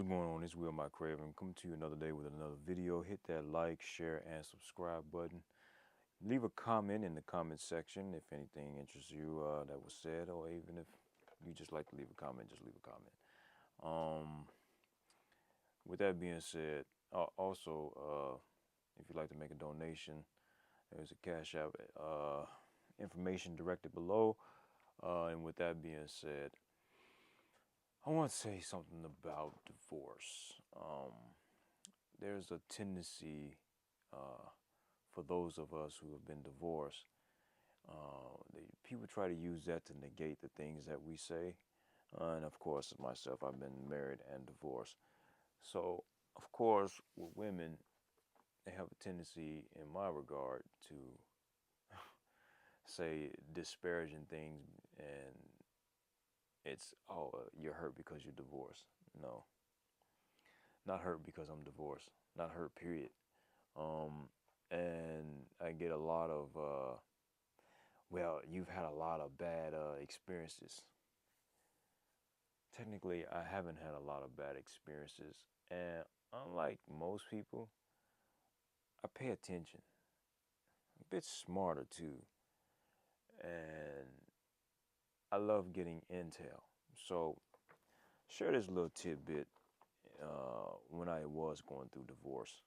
What's going on? It's Will Mike Craven. Coming to you another day with another video. Hit that like, share, and subscribe button. Leave a comment in the comment section if anything interests you that was said, or even if you just like to leave a comment, just leave a comment. Um, with that being said, if you'd like to make a donation, there's a Cash App information directed below. And with that being said, I want to say something about divorce. There's a tendency for those of us who have been divorced, people try to use that to negate the things that we say. And of course, myself, I've been married and divorced. So, of course, with women, they have a tendency, in my regard, to say disparaging things, and it's, oh, you're hurt because you're divorced. No, not hurt because I'm divorced. Not hurt, period. Um, and I get a lot of, well, you've had a lot of bad experiences. Technically, I haven't had a lot of bad experiences. And unlike most people, I pay attention. I'm a bit smarter too. And I love getting intel. So, share this little tidbit when I was going through divorce.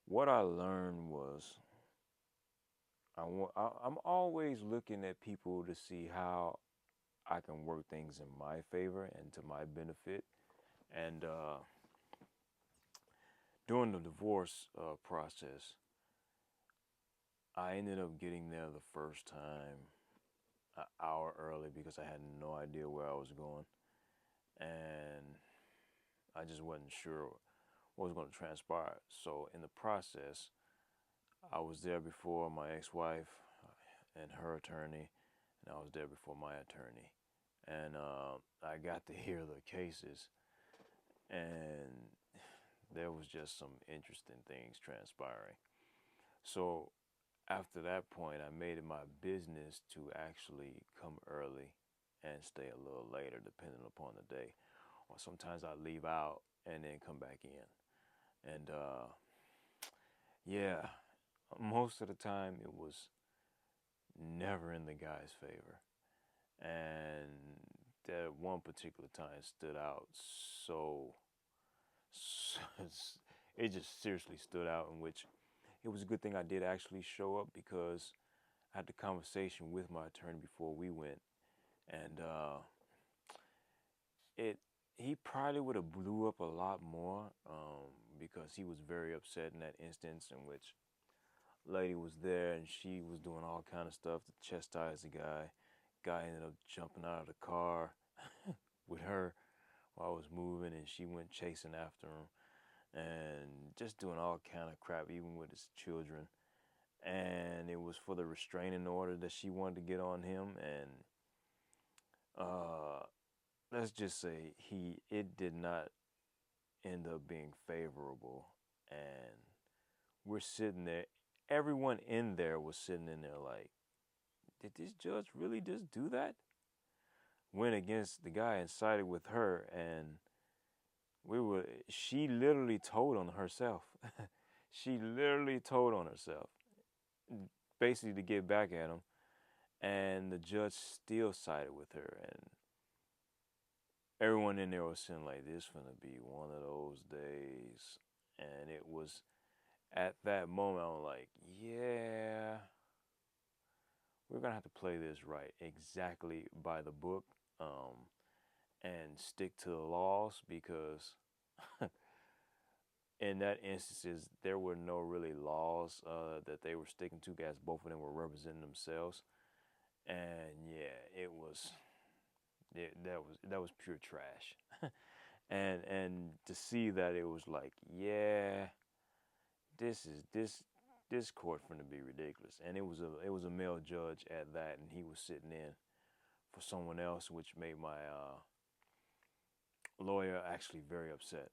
What I learned was I'm always looking at people to see how I can work things in my favor and to my benefit. And during the divorce process, I ended up getting there the first time an hour early because I had no idea where I was going. And I just wasn't sure what was going to transpire. So, in the process, I was there before my ex wife and her attorney, and I was there before my attorney. And I got to hear the cases, and there was just some interesting things transpiring. So after that point, I made it my business to actually come early and stay a little later, depending upon the day. Or sometimes I leave out and then come back in. And yeah, most of the time it was never in the guy's favor. And that one particular time stood out so it just seriously stood out, in which it was a good thing I did actually show up, because I had the conversation with my attorney before we went, and it he probably would have blew up a lot more, because he was very upset in that instance, in which lady was there and she was doing all kind of stuff to chastise the guy. Guy ended up jumping out of the car with her while I was moving, and she went chasing after him and just doing all kind of crap, even with his children. And it was for the restraining order that she wanted to get on him, and uh, let's just say it did not end up being favorable. And we're sitting there, everyone in there was sitting in there like, did this judge really just do that? Went against the guy and sided with her, and she literally told on herself. She literally told on herself, basically to get back at him, and the judge still sided with her. And everyone in there was saying like, this gonna be one of those days. And it was at that moment I was like, yeah, we're gonna have to play this right, exactly by the book, and stick to the laws, because in that instances there were no really laws that they were sticking to, as both of them were representing themselves. And yeah, that was pure trash. And to see that, it was like, yeah, this court finna be ridiculous. And it was a male judge at that, and he was sitting in for someone else, which made my lawyer actually very upset,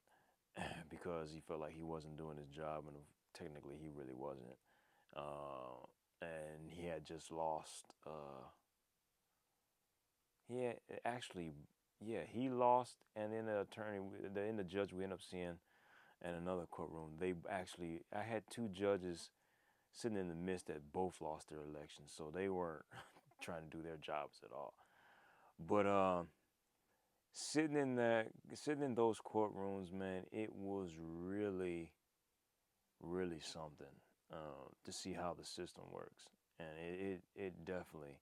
because he felt like he wasn't doing his job, and technically he really wasn't. And he had just lost. He had actually, yeah, he lost, and then the judge we ended up seeing in another courtroom. They actually, I had two judges sitting in the midst that both lost their elections, so they weren't trying to do their jobs at all. But sitting in those courtrooms, man, it was really, really something to see how the system works, and it definitely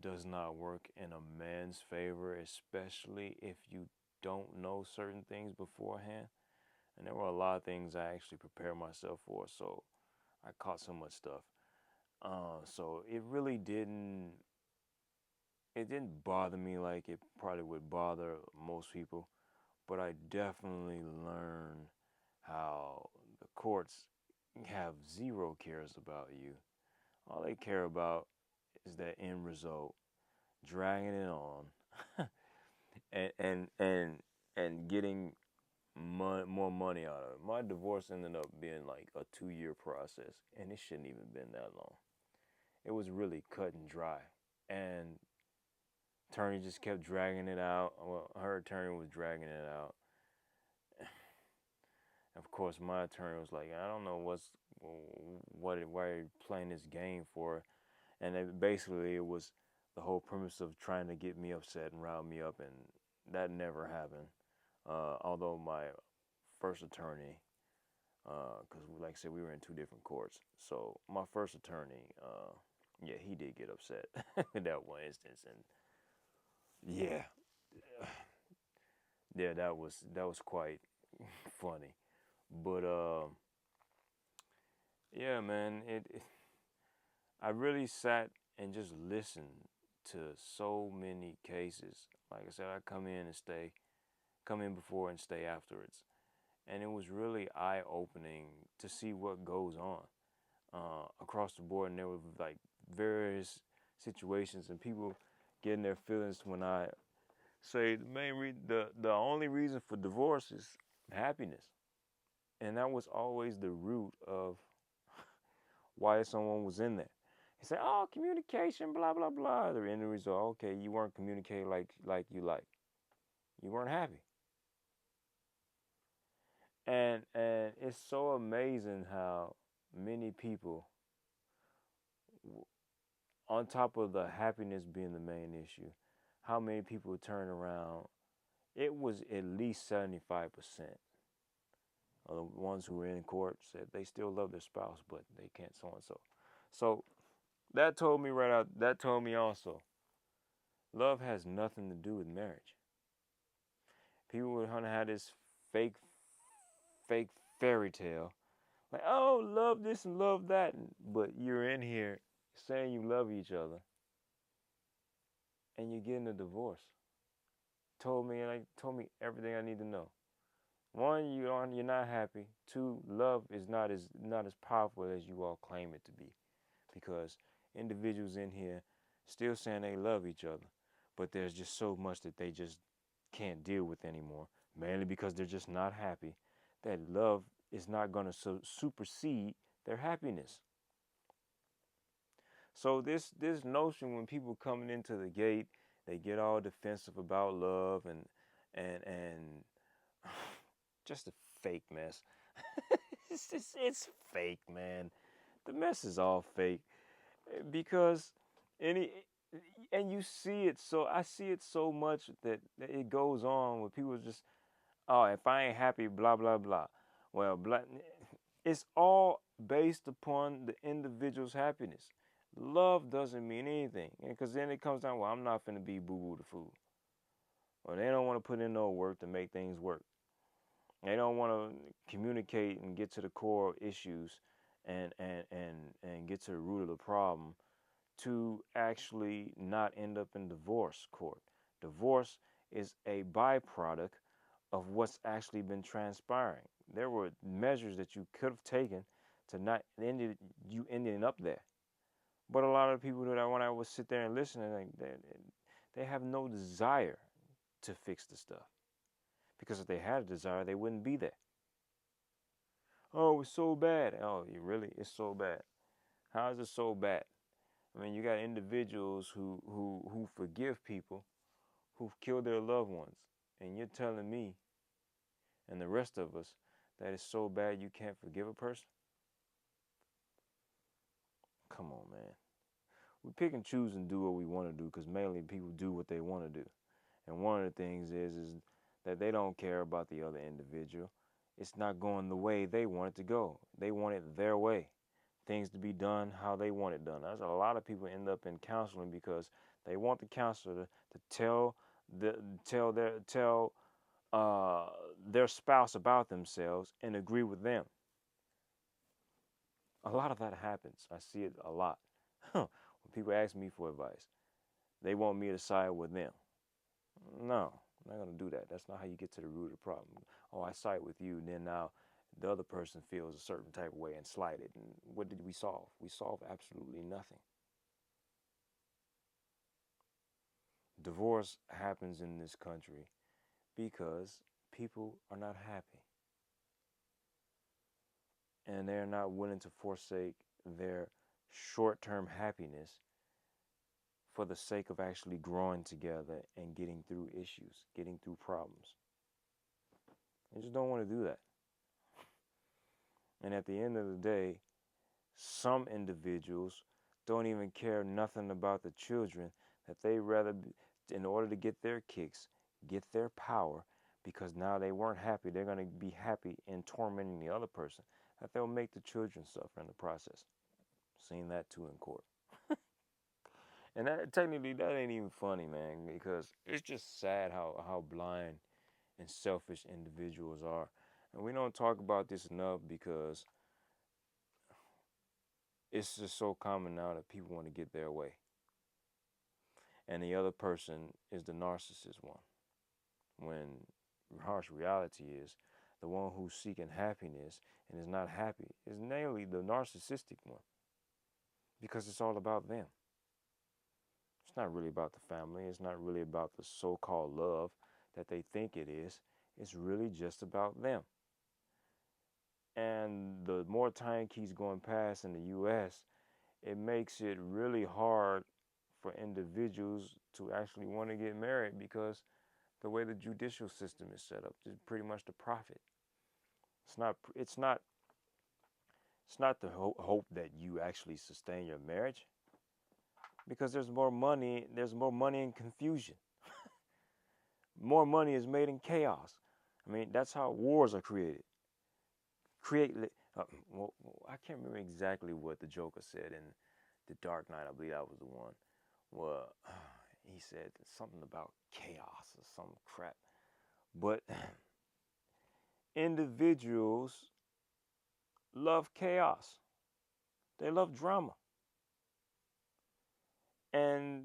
does not work in a man's favor, especially if you don't know certain things beforehand. And there were a lot of things I actually prepared myself for, so I caught so much stuff. So it didn't bother me like it probably would bother most people, but I definitely learned how the courts have zero cares about you. All they care about is that end result, dragging it on, and and and and getting more money out of it. My divorce ended up being like a 2 year process, and it shouldn't even been that long. It was really cut and dry, and attorney just kept dragging it out. Well, her attorney was dragging it out. Of course, my attorney was like, I don't know why are you playing this game for? And basically, it was the whole premise of trying to get me upset and rile me up, and that never happened. Although my first attorney, because like I said, we were in two different courts. So my first attorney, yeah, he did get upset in that one instance, and yeah, yeah, that was quite funny. But yeah, man, I really sat and just listened to so many cases. Like I said, I come in before and stay afterwards, and it was really eye opening to see what goes on across the board. And there were like various situations and people getting their feelings when I say the only reason for divorce is happiness, and that was always the root of why someone was in there. He said, "Oh, communication, blah blah blah." The end result, okay, you weren't communicating like you like. You weren't happy, and it's so amazing how many people, on top of the happiness being the main issue, how many people turn around. It was at least 75% of the ones who were in court said they still love their spouse, but they can't so and so. So that told me right out. That told me also, love has nothing to do with marriage. People would have this fake, fake fairy tale, like, oh, love this and love that, but you're in here saying you love each other, and you're getting a divorce. Told me everything I need to know. One, you're not happy. Two, love is not as powerful as you all claim it to be, because individuals in here still saying they love each other, but there's just so much that they just can't deal with anymore, mainly because they're just not happy. That love is not going to supersede their happiness. So this notion, when people coming into the gate, they get all defensive about love and just a fake mess. It's fake, man. The mess is all fake because any and you see it. So I see it so much that it goes on with people just, oh, if I ain't happy, blah blah blah. Well, blah, it's all based upon the individual's happiness. Love doesn't mean anything, because then it comes down, well, I'm not finna be boo boo the fool, or they don't want to put in no work to make things work. They don't want to communicate and get to the core issues and get to the root of the problem to actually not end up in divorce court. Divorce is a byproduct of what's actually been transpiring. There were measures that you could have taken to not ending up there. But a lot of people that when I would sit there and listen, they have no desire to fix the stuff, because if they had a desire, they wouldn't be there. Oh, it's so bad. Oh, you really? It's so bad. How is it so bad? I mean, you got individuals who forgive people, who've killed their loved ones, and you're telling me and the rest of us that it's so bad you can't forgive a person? Come on, man. We pick and choose and do what we want to do because mainly people do what they want to do. And one of the things is that they don't care about the other individual. It's not going the way they want it to go. They want it their way. Things to be done how they want it done. There's a lot of people end up in counseling because they want the counselor to tell their spouse about themselves and agree with them. A lot of that happens. I see it a lot. When people ask me for advice, they want me to side with them. No, I'm not going to do that. That's not how you get to the root of the problem. Oh, I side with you, and then now the other person feels a certain type of way and slighted. And what did we solve? We solved absolutely nothing. Divorce happens in this country because people are not happy. And they're not willing to forsake their short-term happiness for the sake of actually growing together and getting through issues, getting through problems. They just don't want to do that. And at the end of the day, some individuals don't even care nothing about the children, that they rather, in order to get their kicks, get their power, because now they weren't happy, they're going to be happy in tormenting the other person, that they'll make the children suffer in the process. Seen that too in court. And that, technically, that ain't even funny, man, because it's just sad how blind and selfish individuals are. And we don't talk about this enough because it's just so common now that people want to get their way. And the other person is the narcissist one. When harsh reality is the one who's seeking happiness and is not happy is namely the narcissistic one. Because it's all about them. It's not really about the family. It's not really about the so-called love that they think it is. It's really just about them. And the more time keeps going past in the U.S., it makes it really hard for individuals to actually want to get married because the way the judicial system is set up is pretty much the profit. It's not the hope that you actually sustain your marriage, because there's more money in confusion. More money is made in chaos. I mean, that's how wars are created. Well, I can't remember exactly what the Joker said in The Dark Knight. I believe that was the one. Well, he said something about chaos or some crap. But individuals love chaos. They love drama. And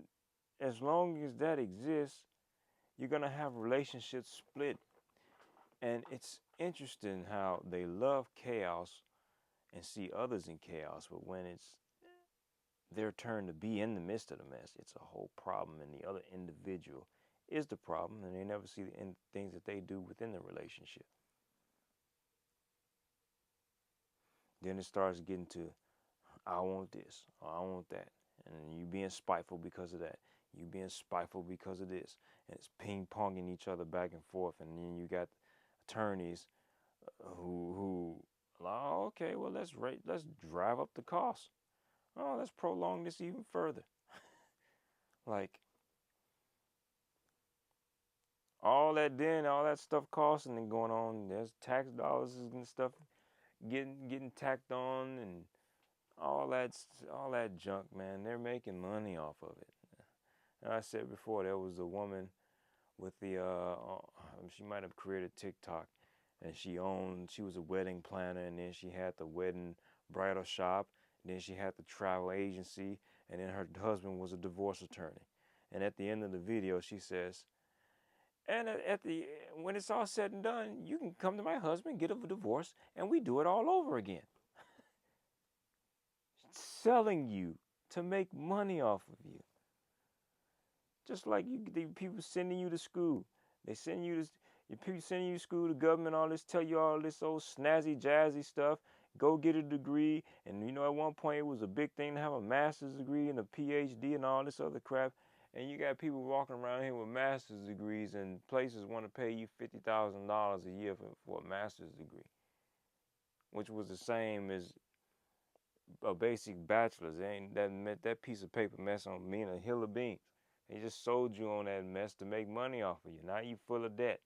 as long as that exists, you're going to have relationships split. And it's interesting how they love chaos and see others in chaos, but when it's their turn to be in the midst of the mess, it's a whole problem, and the other individual is the problem, and they never see the things that they do within the relationship. Then it starts getting to, I want this, or I want that, and you being spiteful because of that, you being spiteful because of this, and it's ping-ponging each other back and forth, and then you got attorneys who oh, okay, well, let's drive up the cost. Oh, let's prolong this even further. Like, all that stuff costing and going on, there's tax dollars and stuff getting tacked on, and all that junk, man. They're making money off of it. And I said before, there was a woman with she might have created TikTok, and she was a wedding planner, and then she had the wedding bridal shop, and then she had the travel agency, and then her husband was a divorce attorney. And at the end of the video, she says, and when it's all said and done, you can come to my husband, get a divorce, and we do it all over again. Selling you to make money off of you. Just like the people sending you to school. They send you to, people sending you to school, the government, all this, tell you all this old snazzy, jazzy stuff. Go get a degree. And, at one point it was a big thing to have a master's degree and a PhD and all this other crap. And you got people walking around here with master's degrees, and places want to pay you $50,000 a year for a master's degree, which was the same as a basic bachelor's. Ain't that piece of paper mess on me and a hill of beans. They just sold you on that mess to make money off of you. Now you full of debt.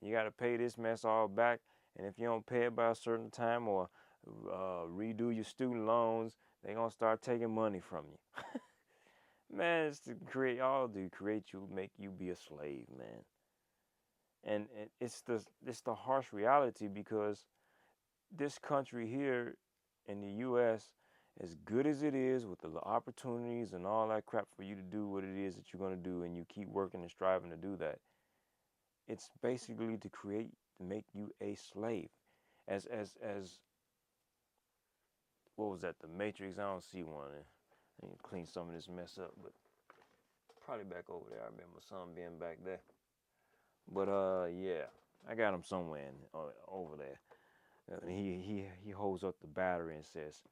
You got to pay this mess all back, and if you don't pay it by a certain time or redo your student loans, they gonna start taking money from you. Man, it's to create you, make you be a slave, man. And it's the harsh reality, because this country here in the U.S., as good as it is with the opportunities and all that crap for you to do what it is that you're gonna do, and you keep working and striving to do that, it's basically to make you a slave. As what was that? The Matrix? I don't see one. I need to clean some of this mess up, but probably back over there. I remember my son being back there. But yeah, I got him somewhere over there. He holds up the battery and says,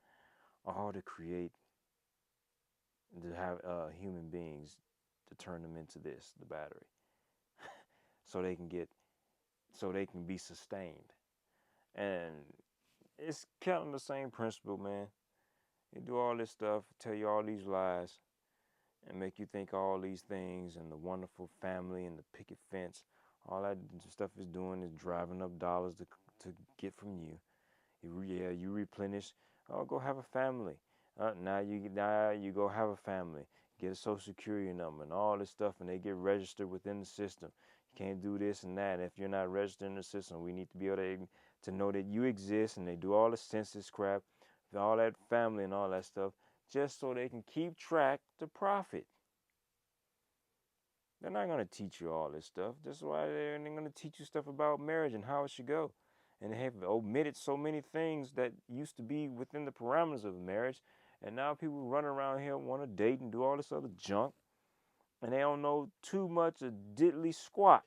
"All to have human beings, to turn them into the battery, so they can be sustained." And it's kind of the same principle, man. They do all this stuff, tell you all these lies, and make you think all these things, and the wonderful family and the picket fence, all that stuff is doing is driving up dollars to get from you. You replenish. Oh, go have a family. Now you go have a family. Get a social security number and all this stuff, and they get registered within the system. You can't do this and that. If you're not registered in the system, we need to be able to know that you exist, and they do all the census crap, all that family and all that stuff, just so they can keep track to profit. They're not going to teach you all this stuff. That's why they're going to teach you stuff about marriage and how it should go. And they have omitted so many things that used to be within the parameters of marriage. And now people run around here, want to date and do all this other junk. And they don't know too much of diddly squat,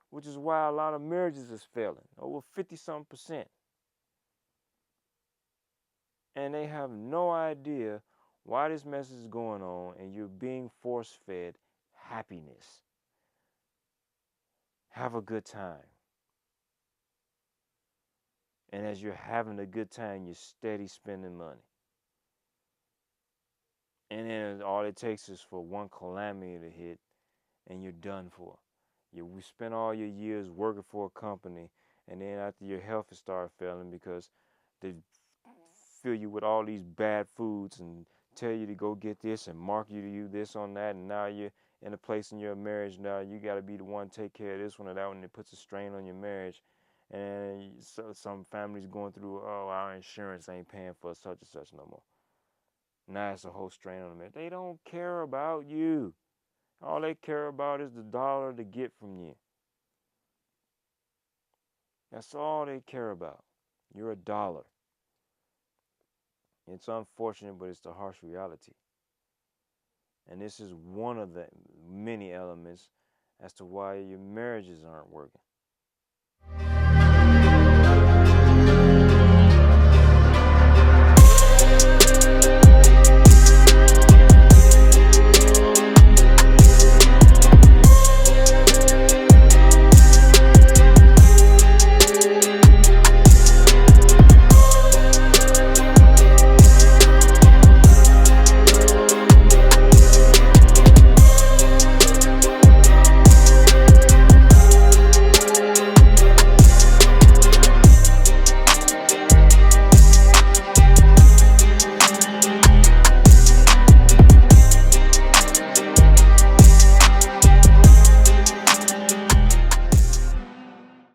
which is why a lot of marriages is failing, over 50-some%. And they have no idea why this mess is going on, and you're being force-fed happiness. Have a good time. And as you're having a good time, you're steady spending money. And then all it takes is for one calamity to hit, and you're done for. We spent all your years working for a company, and then after your health has started failing because they fill you with all these bad foods and tell you to go get this and market you this on that, and now you're in a place in your marriage now you got to be the one to take care of this one or that one, and it puts a strain on your marriage. And so some families going through, oh, our insurance ain't paying for such and such no more. Now it's a whole strain on them. They don't care about you. All they care about is the dollar to get from you. That's all they care about. You're a dollar. It's unfortunate, but it's the harsh reality. And this is one of the many elements as to why your marriages aren't working.